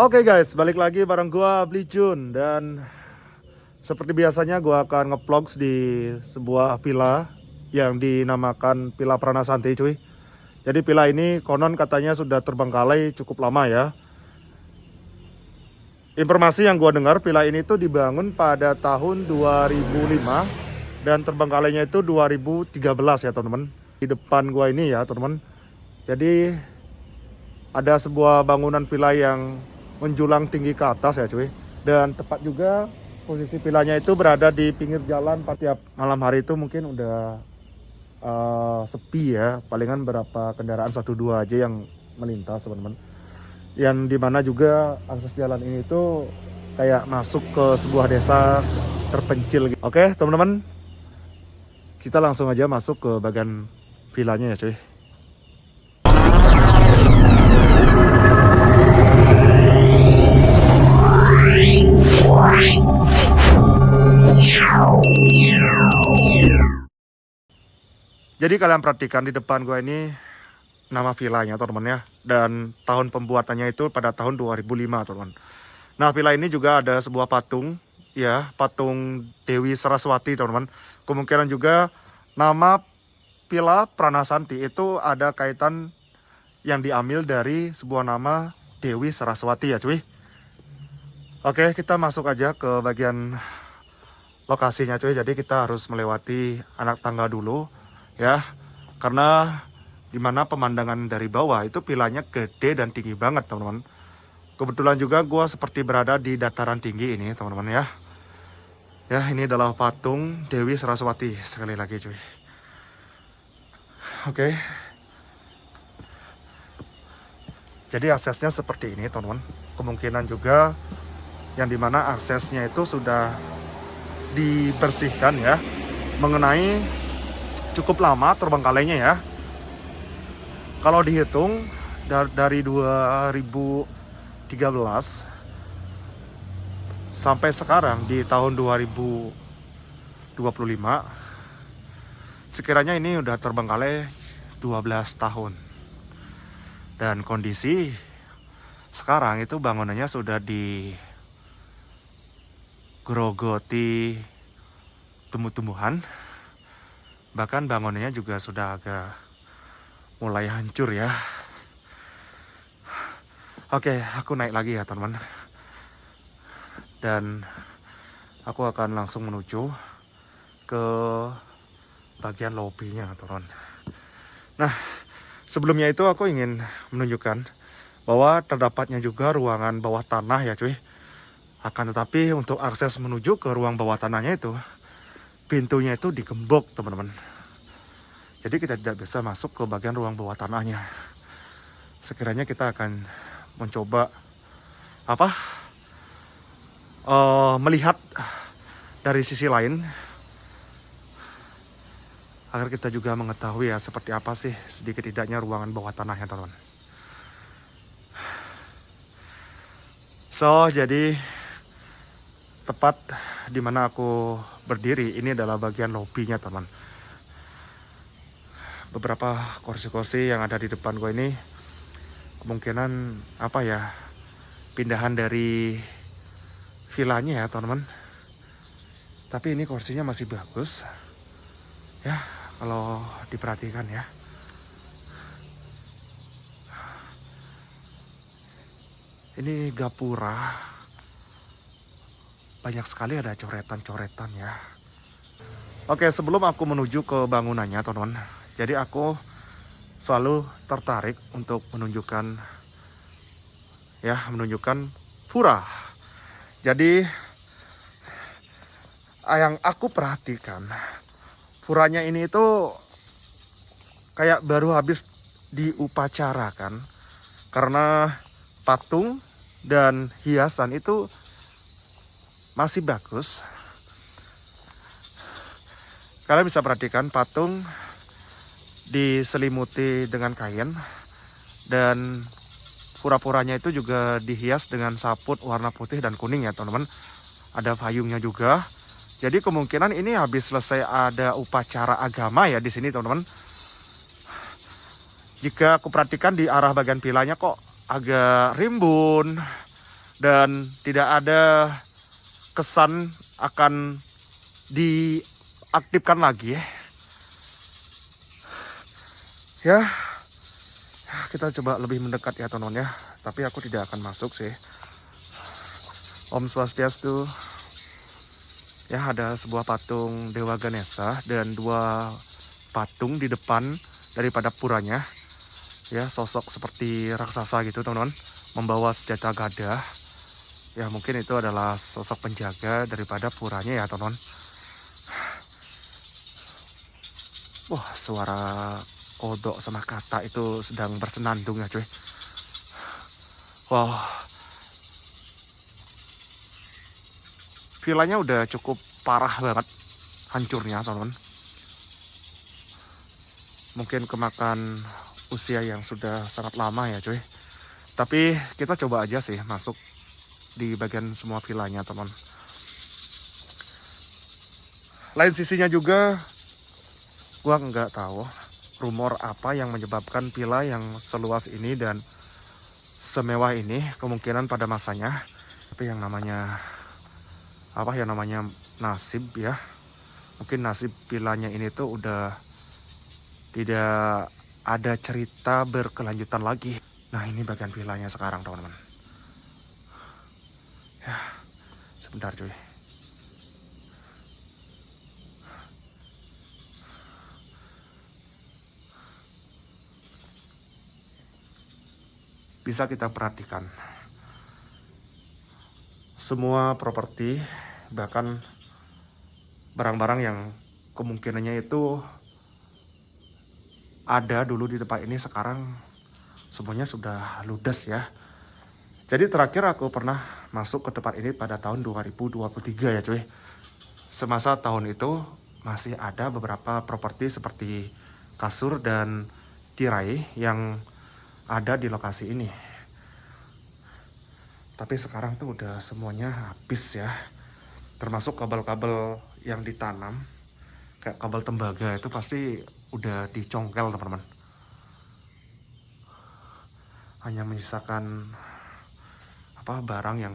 Oke guys, balik lagi bareng gua Bli Jun dan seperti biasanya gua akan ngevlogs di sebuah villa yang dinamakan Villa Pranasanti cuy. Jadi villa ini konon katanya sudah terbengkalai cukup lama ya. Informasi yang gua dengar villa ini tuh dibangun pada tahun 2005 dan terbengkalainya itu 2013 ya teman-teman. Di depan gua ini ya teman-teman. Jadi ada sebuah bangunan villa yang menjulang tinggi ke atas ya cuy. Dan tepat juga posisi villanya itu berada di pinggir jalan. Tiap malam hari itu mungkin udah sepi ya. Palingan berapa kendaraan 1-2 aja yang melintas teman-teman. Yang dimana juga akses jalan ini tuh kayak masuk ke sebuah desa terpencil gitu. Oke teman-teman, kita langsung aja masuk ke bagian villanya ya cuy. Jadi kalian perhatikan di depan gua ini nama villanya teman-teman ya. Dan tahun pembuatannya itu pada tahun 2005 teman-teman. Nah villa ini juga ada sebuah patung ya, patung Dewi Saraswati teman-teman. Kemungkinan juga nama Villa Pranasanti itu ada kaitan yang diambil dari sebuah nama Dewi Saraswati ya cuy. Oke, kita masuk aja ke bagian lokasinya cuy. Jadi kita harus melewati anak tangga dulu ya. Karena dimana pemandangan dari bawah itu villanya gede dan tinggi banget teman-teman. Kebetulan juga gue seperti berada di dataran tinggi ini teman-teman ya. Ya ini adalah patung Dewi Saraswati sekali lagi cuy. Oke. Jadi aksesnya seperti ini teman-teman. Kemungkinan juga yang dimana aksesnya itu sudah dibersihkan ya. Mengenai cukup lama terbengkalainya ya. Kalau dihitung dari 2013 sampai sekarang di tahun 2025 sekiranya ini udah terbengkalai 12 tahun. Dan kondisi sekarang itu bangunannya sudah digerogoti tumbuh-tumbuhan. Bahkan bangunannya juga sudah agak mulai hancur ya. Oke, aku naik lagi ya teman-teman. Dan aku akan langsung menuju ke bagian lobbynya teman-teman. Nah, sebelumnya itu aku ingin menunjukkan bahwa terdapatnya juga ruangan bawah tanah ya cuy. Akan tetapi untuk akses menuju ke ruang bawah tanahnya itu, pintunya itu digembok teman-teman. Jadi kita tidak bisa masuk ke bagian ruang bawah tanahnya. Sekiranya kita akan mencoba melihat dari sisi lain agar kita juga mengetahui ya seperti apa sih sedikit tidaknya ruangan bawah tanahnya teman-teman. So jadi tepat di mana aku berdiri ini adalah bagian lobbynya teman. Beberapa kursi-kursi yang ada di depan gue ini kemungkinan pindahan dari villanya ya teman-teman. Tapi ini kursinya masih bagus ya kalau diperhatikan ya. Ini gapura, banyak sekali ada coretan-coretan ya. Oke, sebelum aku menuju ke bangunannya teman-teman, jadi aku selalu tertarik untuk menunjukkan pura. Jadi yang aku perhatikan, puranya ini itu kayak baru habis diupacarakan. Karena patung dan hiasan itu masih bagus. Kalian bisa perhatikan patung diselimuti dengan kain dan pura-puranya itu juga dihias dengan saput warna putih dan kuning ya teman-teman. Ada payungnya juga. Jadi kemungkinan ini habis selesai ada upacara agama ya di sini teman-teman. Jika aku perhatikan di arah bagian villanya kok agak rimbun, dan tidak ada kesan akan diaktifkan lagi ya. Ya, kita coba lebih mendekat ya teman-teman ya. Tapi aku tidak akan masuk sih. Om Swastiastu. Ya, ada sebuah patung Dewa Ganesha dan 2 patung di depan daripada puranya. Ya, sosok seperti raksasa gitu teman-teman, membawa senjata gada. Ya, mungkin itu adalah sosok penjaga daripada puranya ya teman-teman. Wah, suara kodok sama kata itu sedang bersenandung ya cuy. Wah, villanya udah cukup parah banget hancurnya teman-teman. Mungkin kemakan usia yang sudah sangat lama ya cuy. Tapi kita coba aja sih masuk di bagian semua villanya teman. Lain sisinya juga gua nggak tahu rumor apa yang menyebabkan villa yang seluas ini dan semewah ini kemungkinan pada masanya. Tapi yang namanya nasib ya. Mungkin nasib villanya ini tuh udah tidak ada cerita berkelanjutan lagi. Nah, ini bagian villanya sekarang teman-teman. Ya, sebentar cuy. Bisa kita perhatikan semua properti, bahkan barang-barang yang kemungkinannya itu ada dulu di tempat ini sekarang semuanya sudah ludes ya. Jadi terakhir aku pernah masuk ke tempat ini pada tahun 2023 ya cuy. Semasa tahun itu masih ada beberapa properti seperti kasur dan tirai yang ada di lokasi ini. Tapi sekarang tuh udah semuanya habis ya. Termasuk kabel-kabel yang ditanam, kayak kabel tembaga itu pasti udah dicongkel teman-teman. Hanya menyisakan barang yang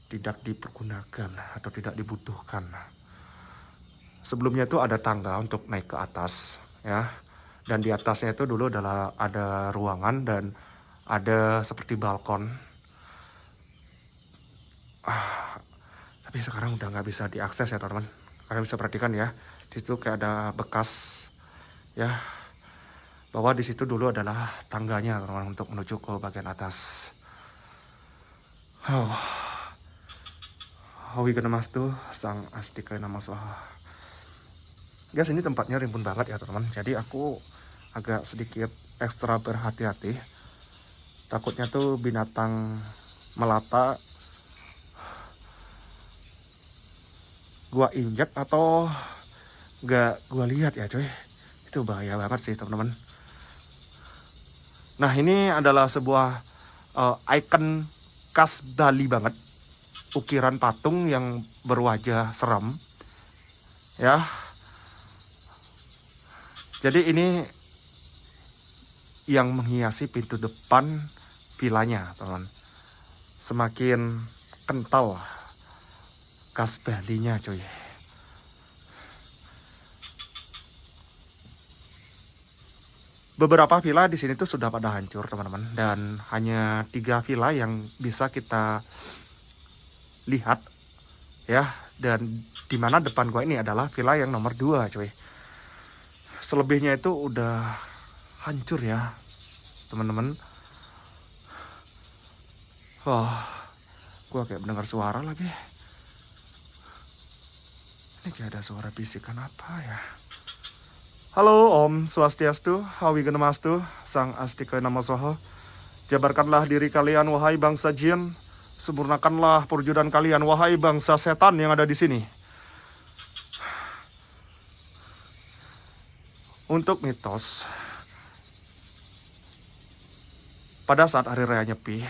tidak dipergunakan atau tidak dibutuhkan. Sebelumnya itu ada tangga untuk naik ke atas ya. Dan di atasnya itu dulu ada ruangan dan ada seperti balkon. Tapi sekarang udah nggak bisa diakses ya teman-teman. Kalian bisa perhatikan ya, di situ kayak ada bekas ya, bahwa di situ dulu adalah tangganya teman-teman untuk menuju ke bagian atas. Hawi Ganemastu Sang Astika Nama Swaha. Guys, ini tempatnya rimbun banget ya teman-teman. Jadi aku agak sedikit ekstra berhati-hati. Takutnya tuh binatang melata gua injek atau gak gua lihat ya cuy. Itu bahaya banget sih teman-teman. Nah, ini adalah sebuah ikon khas Bali banget. Ukiran patung yang berwajah seram ya. Jadi ini yang menghiasi pintu depan villanya teman-teman. Semakin kental khas Balinya cuy. Beberapa villa di sini tuh sudah pada hancur teman-teman, dan hanya 3 villa yang bisa kita lihat ya. Dan dimana depan gua ini adalah villa yang nomor 2 cuy. Selebihnya itu udah hancur ya teman-teman. Gua kayak mendengar suara lagi. Ini kayak ada suara bisikan apa ya. Halo Om Swastiastu, Hawi Ganemastu, Sang Astika Nama Swaha. Jabarkanlah diri kalian wahai bangsa jin, sempurnakanlah perwujudan kalian wahai bangsa setan yang ada di sini. Untuk mitos, pada saat hari raya Nyepi,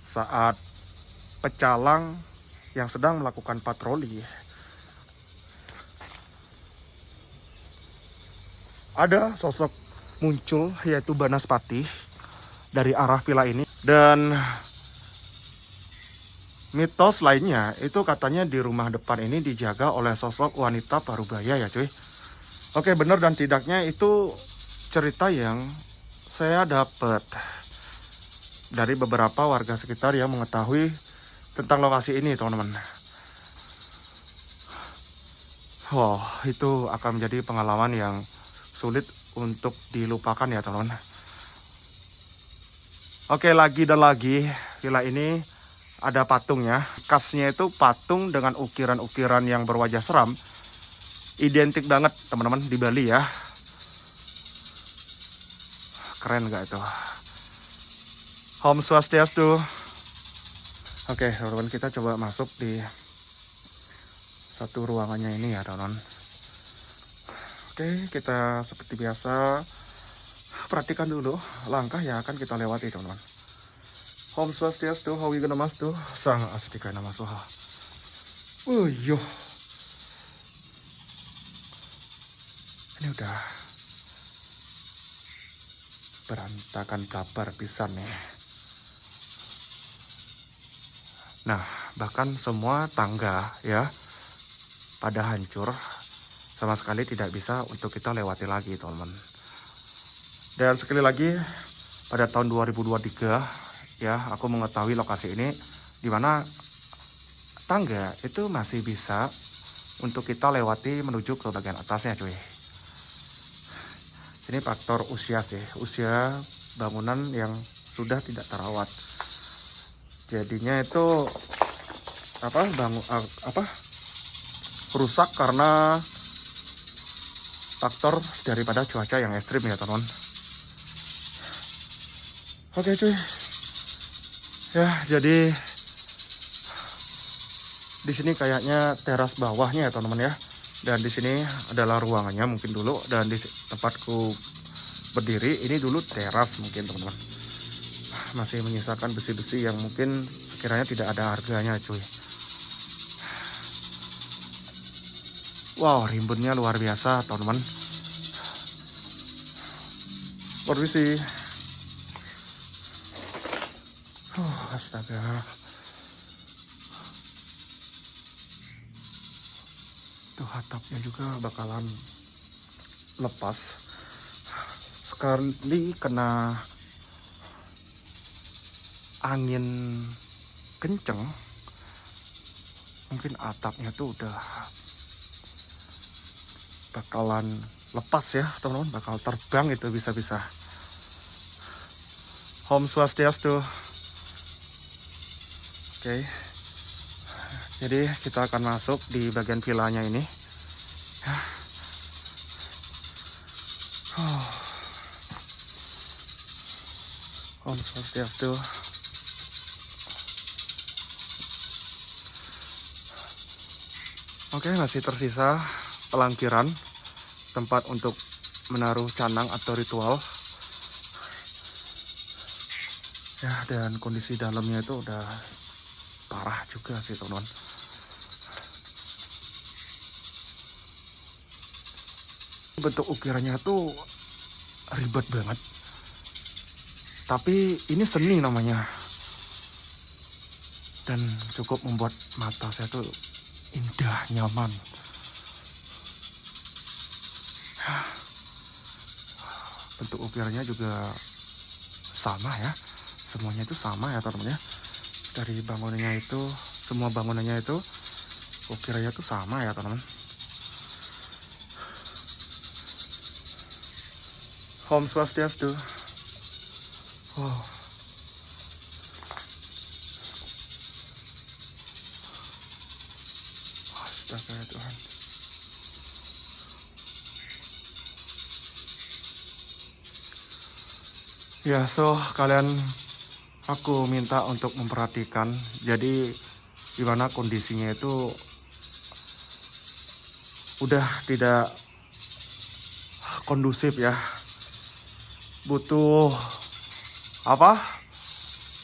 saat pecalang yang sedang melakukan patroli, ada sosok muncul yaitu Banaspati dari arah villa ini. Dan mitos lainnya itu katanya di rumah depan ini dijaga oleh sosok wanita parubaya ya cuy. Oke, benar dan tidaknya itu cerita yang saya dapat dari beberapa warga sekitar yang mengetahui tentang lokasi ini teman-teman. Wow, itu akan menjadi pengalaman yang sulit untuk dilupakan ya teman-teman. Oke, lagi dan lagi villa ini ada patungnya. Khasnya itu patung dengan ukiran-ukiran yang berwajah seram. Identik banget teman-teman di Bali ya. Keren gak itu? Om Swastiastu. Oke teman-teman, kita coba masuk di satu ruangannya ini ya teman-teman. Oke, kita seperti biasa perhatikan dulu langkah yang akan kita lewati teman-teman. Om Swastiastu, Hawi Ganamastu, Sang Astika Namasoha. Yuh. Ini udah berantakan kabar pisan nih. Nah, bahkan semua tangga ya pada hancur. Sama sekali tidak bisa untuk kita lewati lagi teman-teman. Dan sekali lagi pada tahun 2023 ya, aku mengetahui lokasi ini di mana tangga itu masih bisa untuk kita lewati menuju ke bagian atasnya cuy. Ini faktor usia sih, usia bangunan yang sudah tidak terawat. Jadinya itu rusak karena faktor daripada cuaca yang ekstrim ya teman. Oke cuy. Ya, jadi di sini kayaknya teras bawahnya ya teman-teman ya. Dan di sini adalah ruangannya mungkin dulu, dan di tempatku berdiri ini dulu teras mungkin teman-teman. Masih menyisakan besi-besi yang mungkin sekiranya tidak ada harganya cuy. Wow, rimbunnya luar biasa teman-teman. Permisi. Astaga. Tuh atapnya juga bakalan lepas. Sekali kena angin kenceng, mungkin atapnya tuh udah bakalan lepas ya teman-teman, bakal terbang itu bisa-bisa. Om Swastiastu. Oke, jadi kita akan masuk di bagian villanya ini. Om Swastiastu. Oke, masih tersisa pelangkiran tempat untuk menaruh canang atau ritual. Ya, dan kondisi dalamnya itu udah parah juga sih teman-teman. Bentuk ukirannya tuh ribet banget. Tapi ini seni namanya. Dan cukup membuat mata saya tuh indah, nyaman. Bentuk ukirannya juga sama ya. Semuanya itu sama ya teman-teman ya. Dari bangunannya itu, semua bangunannya itu ukirannya tuh sama ya teman-teman. Om Swastiastu. Wow. Astaga ya Tuhan. Ya, kalian, aku minta untuk memperhatikan. Jadi gimana kondisinya itu udah tidak kondusif ya. Butuh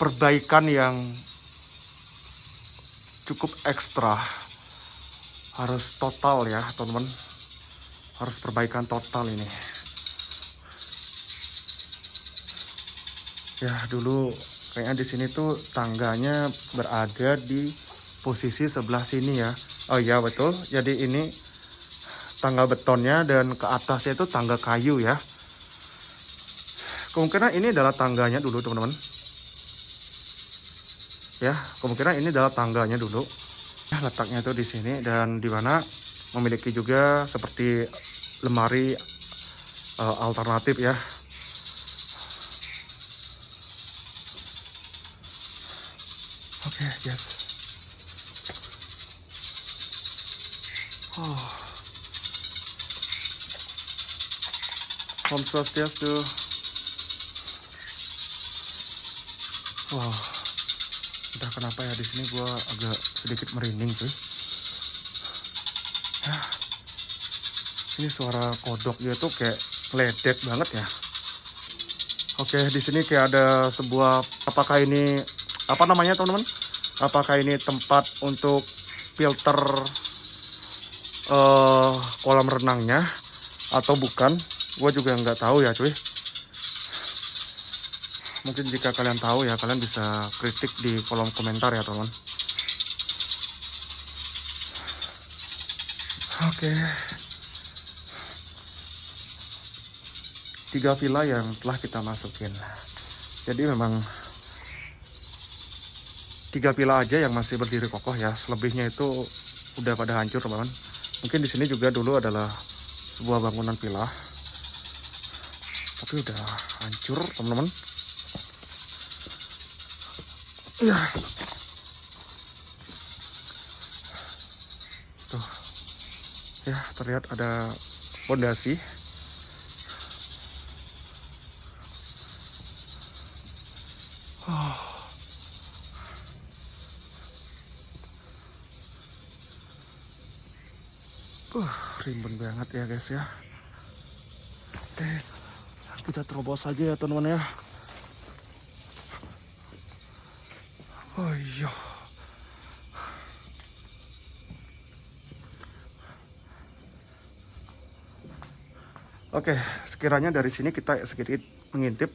perbaikan yang cukup ekstra. Harus total ya teman-teman. Harus perbaikan total ini. Ya dulu kayaknya di sini tuh tangganya berada di posisi sebelah sini ya. Oh iya betul. Jadi ini tangga betonnya dan ke atasnya itu tangga kayu ya. Kemungkinan ini adalah tangganya dulu teman-teman. Ya, kemungkinan ini adalah tangganya dulu. Letaknya itu di sini dan di mana memiliki juga seperti lemari alternatif ya. Oke, guys. Oh, Om Swastiastu. Wow, entah kenapa ya di sini gua agak sedikit merinding cuy. Ya, ini suara kodok dia tuh kayak ledek banget ya. Oke, di sini kayak ada sebuah, apakah ini apa namanya teman-teman? Apakah ini tempat untuk filter kolam renangnya atau bukan? Gue juga nggak tahu ya cuy. Mungkin jika kalian tahu ya, kalian bisa kritik di kolom komentar ya teman. Oke. 3 villa yang telah kita masukin. Jadi memang 3 villa aja yang masih berdiri kokoh ya. Selebihnya itu udah pada hancur teman. Mungkin di sini juga dulu adalah sebuah bangunan villa, tapi udah hancur teman-teman. Iya. Tuh. Ya, terlihat ada fondasi. Rimbun banget ya guys ya. Oke, kita terobos aja ya teman-teman ya. Oh iya. Oke, sekiranya dari sini kita sedikit mengintip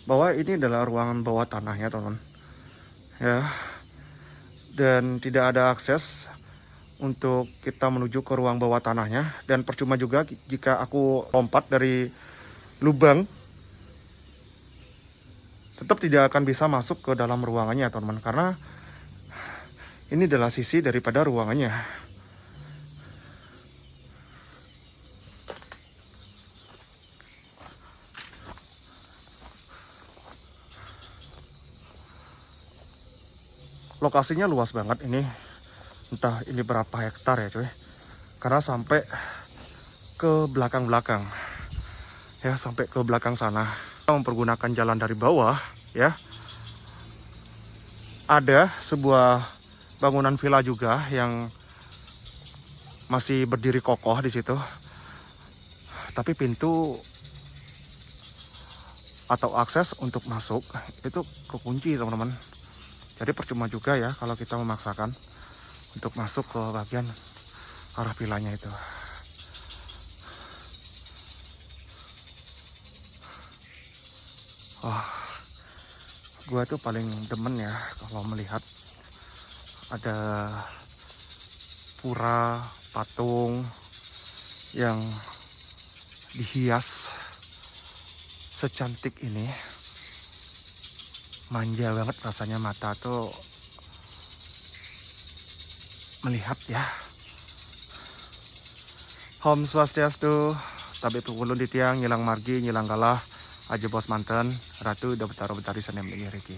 bahwa ini adalah ruangan bawah tanahnya teman-teman. Ya, dan tidak ada akses untuk kita menuju ke ruang bawah tanahnya. Dan percuma juga jika aku lompat dari lubang, tetap tidak akan bisa masuk ke dalam ruangannya teman-teman, karena ini adalah sisi daripada ruangannya. Lokasinya luas banget ini, entah ini berapa hektar ya cuy, karena sampai ke belakang-belakang ya, sampai ke belakang sana. Kita mempergunakan jalan dari bawah ya. Ada sebuah bangunan villa juga yang masih berdiri kokoh di situ, tapi pintu atau akses untuk masuk itu kekunci teman-teman. Jadi percuma juga ya kalau kita memaksakan untuk masuk ke bagian arah villanya itu. Wah, gua tuh paling demen ya kalau melihat ada pura patung yang dihias secantik ini. Manja banget rasanya mata tuh melihat ya. Om Swastiastu, tabe pukulun di tiang, nyilang margi, nyilang galah, aja bos manten, ratu udah betari senem ini Riki.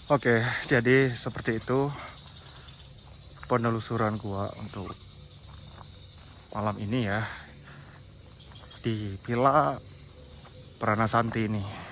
Oke, jadi seperti itu penelusuran gua untuk malam ini ya di Villa Pranasanti ini.